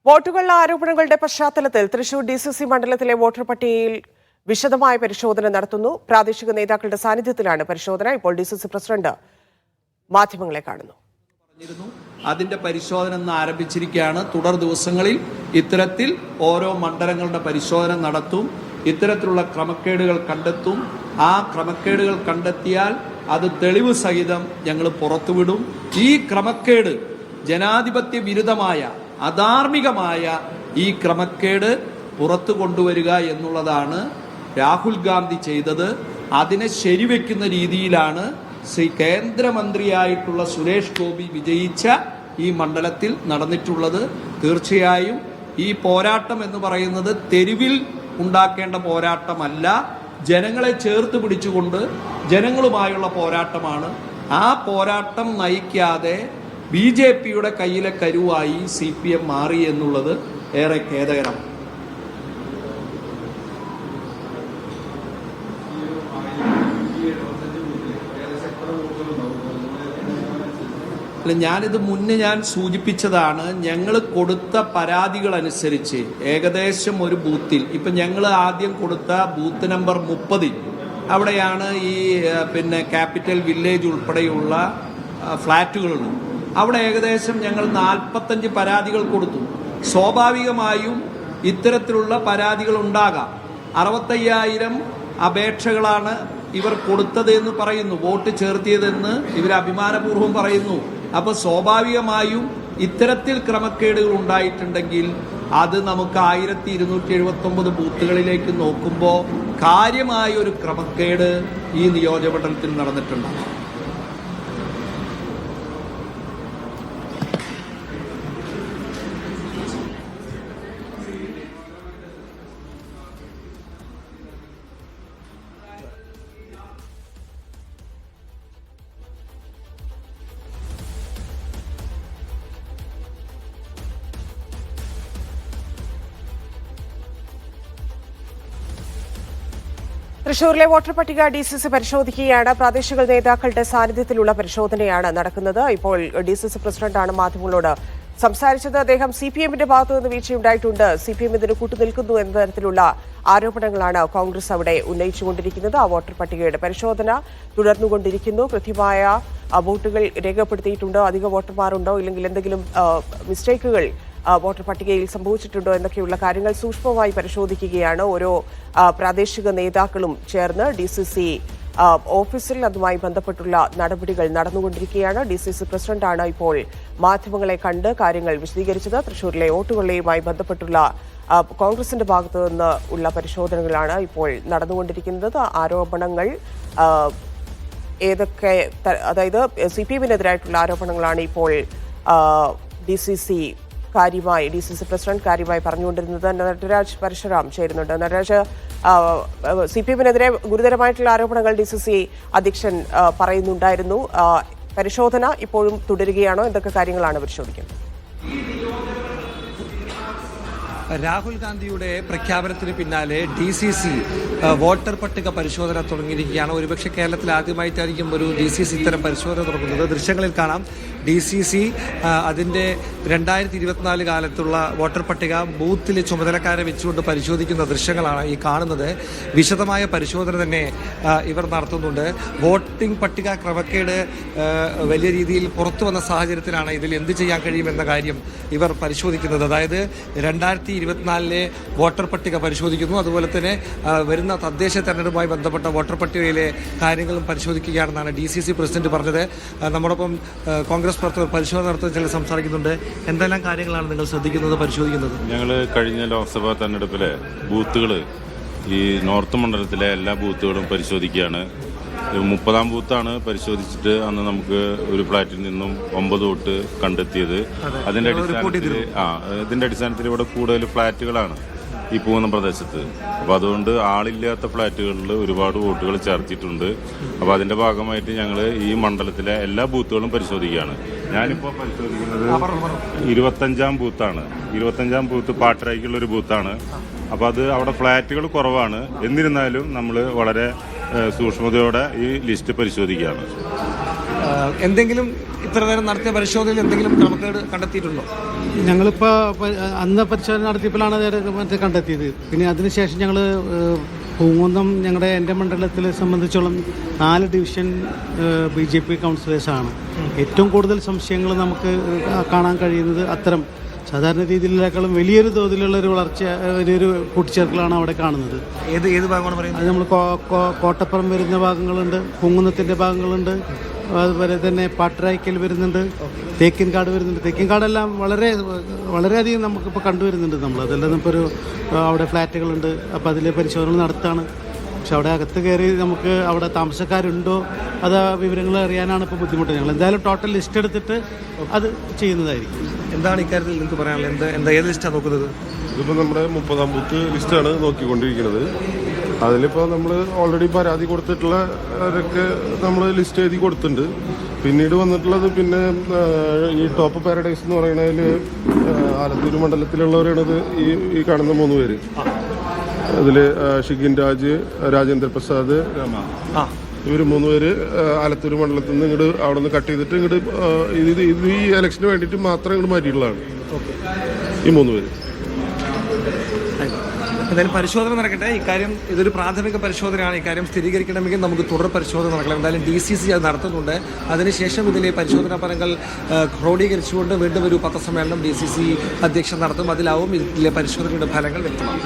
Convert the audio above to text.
വോട്ടുകളുടെ ആരോപണങ്ങളുടെ പശ്ചാത്തലത്തിൽ തൃശൂർ DCC മണ്ഡലത്തിലെ വോട്ടർ പട്ടികയിൽ വിശദമായ പരിശോധന നടത്തുന്നു. പ്രാദേശിക നേതാക്കളുടെ സാന്നിധ്യത്തിലാണ് പരിശോധന. ഇപ്പോൾ DCC പ്രസിഡന്റ് മാധ്യമങ്ങളെ കാണുന്നു. അതിന്റെ പരിശോധന ആരംഭിച്ചിരിക്കുകയാണ്. തുടർ ദിവസങ്ങളിൽ ഇത്തരത്തിൽ ഓരോ മണ്ഡലങ്ങളുടെ പരിശോധന നടത്തും. ഇത്തരത്തിലുള്ള ക്രമക്കേടുകൾ കണ്ടെത്തും. ആ ക്രമക്കേടുകൾ കണ്ടെത്തിയാൽ അത് തെളിവ് സഹിതം ഞങ്ങൾ പുറത്തുവിടും. ഈ ക്രമക്കേട് ജനാധിപത്യ വിരുദ്ധമായ അധാർമികമായ ഈ ക്രമക്കേട് പുറത്തു കൊണ്ടുവരിക എന്നുള്ളതാണ് രാഹുൽ ഗാന്ധി ചെയ്തത്. അതിനെ ശരിവെക്കുന്ന രീതിയിലാണ് കേന്ദ്രമന്ത്രിയായിട്ടുള്ള സുരേഷ് ഗോപി വിജയിച്ച ഈ മണ്ഡലത്തിൽ നടന്നിട്ടുള്ളത്. തീർച്ചയായും ഈ പോരാട്ടം എന്ന് പറയുന്നത് തെരുവിൽ ഉണ്ടാക്കേണ്ട പോരാട്ടമല്ല, ജനങ്ങളെ ചേർത്ത് പിടിച്ചുകൊണ്ട് ജനങ്ങളുമായുള്ള പോരാട്ടമാണ്. ആ പോരാട്ടം നയിക്കാതെ BJPയുടെ കയ്യിലെ കരുവായി CPM മാറി എന്നുള്ളത് ഏറെ ഖേദകരമാണ്. ഞാനിത് മുന്നേ സൂചിപ്പിച്ചതാണ്. ഞങ്ങൾ കൊടുത്ത പരാതികൾ അനുസരിച്ച് ഏകദേശം ഒരു ബൂത്തിൽ ഇപ്പം ഞങ്ങൾ ആദ്യം കൊടുത്ത ബൂത്ത് നമ്പർ 30 അവിടെയാണ് ഈ ക്യാപിറ്റൽ വില്ലേജ് ഉൾപ്പെടെയുള്ള ഫ്ലാറ്റുകളുണ്ട്. അവിടെ ഏകദേശം ഞങ്ങൾ 45 പരാതികൾ കൊടുത്തു. സ്വാഭാവികമായും ഇത്തരത്തിലുള്ള പരാതികൾ ഉണ്ടാകാം. 65,000 അപേക്ഷകളാണ് ഇവർ കൊടുത്തത് എന്ന് പറയുന്നു, വോട്ട് ചേർത്തിയതെന്ന് ഇവർ അഭിമാനപൂർവ്വം പറയുന്നു. അപ്പോൾ സ്വാഭാവികമായും ഇത്തരത്തിൽ ക്രമക്കേടുകൾ ഉണ്ടായിട്ടുണ്ടെങ്കിൽ അത് നമുക്ക് 1279 ബൂത്തുകളിലേക്ക് നോക്കുമ്പോൾ കാര്യമായ ഒരു ക്രമക്കേട് ഈ നിയോജകമണ്ഡലത്തിൽ നടന്നിട്ടുണ്ട്. തൃശൂരിലെ വോട്ടർ പട്ടിക DCC പരിശോധിക്കുകയാണ്. പ്രാദേശിക നേതാക്കളുടെ സാന്നിധ്യത്തിലുള്ള പരിശോധനയാണ് നടക്കുന്നത്. ഇപ്പോൾ DCC പ്രസിഡന്റാണ് മാധ്യമങ്ങളോട് സംസാരിച്ചത്. അദ്ദേഹം CPMന്റെ ഭാഗത്തു നിന്ന് വീഴ്ചയുണ്ടായിട്ടുണ്ട്, CPM ഇതിന് കൂട്ടുനിൽക്കുന്നു എന്ന തരത്തിലുള്ള ആരോപണങ്ങളാണ് കോൺഗ്രസ് അവിടെ ഉന്നയിച്ചുകൊണ്ടിരിക്കുന്നത്. ആ വോട്ടർ പട്ടികയുടെ പരിശോധന തുടർന്നുകൊണ്ടിരിക്കുന്നു. കൃത്യമായ വോട്ടുകൾ രേഖപ്പെടുത്തിയിട്ടുണ്ടോ, അധിക വോട്ടർമാരുണ്ടോ, ഇല്ലെങ്കിൽ എന്തെങ്കിലും മിസ്റ്റേക്കുകൾ വോട്ടർ പട്ടികയിൽ സംഭവിച്ചിട്ടുണ്ടോ എന്നൊക്കെയുള്ള കാര്യങ്ങൾ സൂക്ഷ്മമായി പരിശോധിക്കുകയാണ്. ഓരോ പ്രാദേശിക നേതാക്കളും ചേർന്ന് DCC ഓഫീസിൽ അതുമായി ബന്ധപ്പെട്ടുള്ള നടപടികൾ നടന്നുകൊണ്ടിരിക്കുകയാണ്. DCC പ്രസിഡന്റാണ് ഇപ്പോൾ മാധ്യമങ്ങളെ കണ്ട് കാര്യങ്ങൾ വിശദീകരിച്ചത്. തൃശൂരിലെ വോട്ടുകളുമായി ബന്ധപ്പെട്ടുള്ള കോൺഗ്രസിന്റെ ഭാഗത്തു നിന്ന് ഉള്ള പരിശോധനകളാണ് ഇപ്പോൾ നടന്നുകൊണ്ടിരിക്കുന്നത്. ആരോപണങ്ങൾ ഏതൊക്കെ, അതായത് CPMനെതിരായിട്ടുള്ള ആരോപണങ്ങളാണ് ഇപ്പോൾ DCC പ്രസിഡന്റ് കാര്യമായി പറഞ്ഞുകൊണ്ടിരുന്നത്. നടരാജ് പരശുറാം ചേരുന്നുണ്ട്. നടരാജ്, CPMനെതിരെ ഗുരുതരമായിട്ടുള്ള ആരോപണങ്ങൾ DCC അധ്യക്ഷൻ പറയുന്നുണ്ടായിരുന്നു. പരിശോധന ഇപ്പോഴും തുടരുകയാണോ? എന്തൊക്കെ കാര്യങ്ങളാണ് പരിശോധിക്കുന്നത്? രാഹുൽ ഗാന്ധിയുടെ പ്രഖ്യാപനത്തിന് പിന്നാലെ DCC വോട്ടർ പട്ടിക പരിശോധന തുടങ്ങിയിരിക്കുകയാണ്. ഒരുപക്ഷെ കേരളത്തിൽ ആദ്യമായിട്ടായിരിക്കും ഒരു DCC ഇത്തരം പരിശോധന തുടങ്ങുന്നത്. ദൃശ്യങ്ങളിൽ കാണാം DCC അതിൻ്റെ 2024 കാലത്തുള്ള വോട്ടർ പട്ടിക ബൂത്തിൽ ചുമതലക്കാരെ വെച്ചുകൊണ്ട് പരിശോധിക്കുന്ന ദൃശ്യങ്ങളാണ് ഈ കാണുന്നത്. വിശദമായ പരിശോധന തന്നെ ഇവർ നടത്തുന്നുണ്ട്. വോട്ടിംഗ് പട്ടിക ക്രമക്കേട് വലിയ രീതിയിൽ പുറത്തു വന്ന സാഹചര്യത്തിലാണ് ഇതിൽ എന്ത് ചെയ്യാൻ കഴിയുമെന്ന കാര്യം ഇവർ പരിശോധിക്കുന്നത്. അതായത് 2024 വോട്ടർ പട്ടിക പരിശോധിക്കുന്നു. അതുപോലെ തന്നെ വരുന്ന തദ്ദേശ തെരഞ്ഞെടുപ്പുമായി ബന്ധപ്പെട്ട വോട്ടർ പട്ടികയിലെ കാര്യങ്ങളും പരിശോധിക്കുകയാണെന്നാണ് DCC പ്രസിഡന്റ് പറഞ്ഞത്. നമ്മോടൊപ്പം കോൺഗ്രസ് പ്രവർത്തകർ പരിശോധന നടത്തുന്ന ചില സംസാരിക്കുന്നുണ്ട്. എന്തെല്ലാം കാര്യങ്ങളാണ് നിങ്ങൾ ശ്രദ്ധിക്കുന്നത്, പരിശോധിക്കുന്നത്? ഞങ്ങൾ കഴിഞ്ഞ ലോക്സഭാ തെരഞ്ഞെടുപ്പിലെ ബൂത്തുകൾ, ഈ നോർത്ത് മണ്ഡലത്തിലെ എല്ലാ ബൂത്തുകളും പരിശോധിക്കുകയാണ്. 30-ാം ബൂത്താണ് പരിശോധിച്ചിട്ട് അന്ന് നമുക്ക് ഒരു ഫ്ലാറ്റിൽ നിന്നും 9 വോട്ട് കണ്ടെത്തിയത്. ഇതിന്റെ അടിസ്ഥാനത്തിൽ ഇവിടെ കൂടുതൽ ഫ്ലാറ്റുകളാണ് ഈ പോകുന്ന പ്രദേശത്ത്. അപ്പോൾ അതുകൊണ്ട് ആളില്ലാത്ത ഫ്ലാറ്റുകളിൽ ഒരുപാട് വോട്ടുകൾ ചേർത്തിട്ടുണ്ട്. അപ്പോൾ അതിൻ്റെ ഭാഗമായിട്ട് ഞങ്ങൾ ഈ മണ്ഡലത്തിലെ എല്ലാ ബൂത്തുകളും പരിശോധിക്കുകയാണ്. ഞാനിപ്പോൾ പരിശോധിക്കുന്നത് 25-ാം ബൂത്താണ്. 25-ാം ബൂത്ത് പാട്ടരായിക്കുള്ളൊരു ബൂത്താണ്. അപ്പോൾ അത് അവിടെ ഫ്ലാറ്റുകൾ കുറവാണ്. എന്നിരുന്നാലും നമ്മൾ വളരെ സൂക്ഷ്മതയോടെ ഈ ലിസ്റ്റ് പരിശോധിക്കുകയാണ്. എന്തെങ്കിലും ഇത്ര നേരം നടത്തിയ പരിശോധനയിൽ എന്തെങ്കിലും ക്രമക്കേട് കണ്ടെത്തിയിട്ടുണ്ടോ? ഞങ്ങളിപ്പോൾ അന്ന് പരിശോധന നടത്തിയപ്പോഴാണ് മറ്റേ കണ്ടെത്തിയത്. പിന്നെ അതിനുശേഷം ഞങ്ങൾ പൂങ്കുന്നം എൻ്റെ മണ്ഡലത്തിലെ സംബന്ധിച്ചോളം 4 ഡിവിഷൻ BJP കൗൺസിലേഴ്സാണ്. ഏറ്റവും കൂടുതൽ സംശയങ്ങൾ നമുക്ക് കാണാൻ കഴിയുന്നത് അത്തരം സാധാരണ രീതിയിലേക്കാളും വലിയൊരു തോതിലുള്ള ഒരു വളർച്ച, വലിയൊരു കൂട്ടിച്ചേർക്കലാണ് അവിടെ കാണുന്നത്. ഏത് ഭാഗമാണ് പറയുന്നത്? അത് നമ്മൾ കോട്ടപ്പുറം വരുന്ന ഭാഗങ്ങളുണ്ട്, പൂങ്കുന്നത്തിൻ്റെ ഭാഗങ്ങളുണ്ട്, അതുപോലെ തന്നെ പാട്ടരായ്ക്കൽ വരുന്നുണ്ട്, തേക്കിൻകാട് വരുന്നുണ്ട്. തേക്കിൻകാടെല്ലാം വളരെയധികം നമുക്കിപ്പോൾ കണ്ടുവരുന്നുണ്ട്. അതെല്ലാം ഇപ്പോൾ അവിടെ ഫ്ലാറ്റുകളുണ്ട്. അപ്പോൾ അതിൽ പരിശോധന നടത്താണ്. പക്ഷെ അവിടെ അകത്ത് കയറി നമുക്ക് അവിടെ താമസക്കാരുണ്ടോ അത് വിവരങ്ങൾ അറിയാനാണ് ഇപ്പോൾ ബുദ്ധിമുട്ട്. ഞങ്ങൾ എന്തായാലും ടോട്ടൽ ലിസ്റ്റ് എടുത്തിട്ട് അത് ചെയ്യുന്നതായിരിക്കും. എന്താണ് ഇക്കാര്യത്തിൽ നിങ്ങൾക്ക് പറയാനുള്ളത്? ഏത് ലിസ്റ്റാണ് നോക്കുന്നത്? ഇതിപ്പോൾ നമ്മുടെ 30-ാം ബൂത്ത് ലിസ്റ്റാണ് നോക്കിക്കൊണ്ടിരിക്കുന്നത്. അതിലിപ്പോൾ നമ്മൾ ഓൾറെഡി പരാതി കൊടുത്തിട്ടുള്ളവരൊക്കെ നമ്മൾ ലിസ്റ്റ് എഴുതി കൊടുത്തിട്ടുണ്ട്. പിന്നീട് വന്നിട്ടുള്ളത് പിന്നെ ഈ ടോപ്പ് പാരഡൈസ് എന്ന് പറയുന്നതിൽ ആലത്തൂർ മണ്ഡലത്തിലുള്ളവരാണത് ഈ കാണുന്ന 3 പേര്. അതിൽ ഷിഗിൻ രാജ്, രാജേന്ദ്ര പ്രസാദ്, ഇവർ 3 പേര് ആലത്തൂർ മണ്ഡലത്തിൽ നിന്ന് ഇങ്ങോട്ട് അവിടെ നിന്ന് കട്ട് ചെയ്തിട്ട് ഇങ്ങോട്ട് ഇത് ഈ ഇലക്ഷന് വേണ്ടിയിട്ട് മാത്രം ഇങ്ങോട്ട് മാറ്റിയിട്ടുള്ളതാണ് ഈ 3 പേര്. എന്തായാലും പരിശോധന നടക്കട്ടെ. ഇക്കാര്യം ഇതൊരു പ്രാഥമിക പരിശോധനയാണ്. ഇക്കാര്യം സ്ഥിരീകരിക്കണമെങ്കിൽ നമുക്ക് തുടർ പരിശോധന നടക്കണം. എന്തായാലും DCC അത് നടത്തുന്നുണ്ട്. അതിനുശേഷം ഇതിലെ പരിശോധനാ ഫലങ്ങൾ ക്രോഡീകരിച്ചുകൊണ്ട് വീണ്ടും ഒരു പത്രസമ്മേളനം DCC അധ്യക്ഷൻ നടത്തും. അതിലാവും ഇതിലെ പരിശോധനയുടെ ഫലങ്ങൾ വ്യക്തമാകും.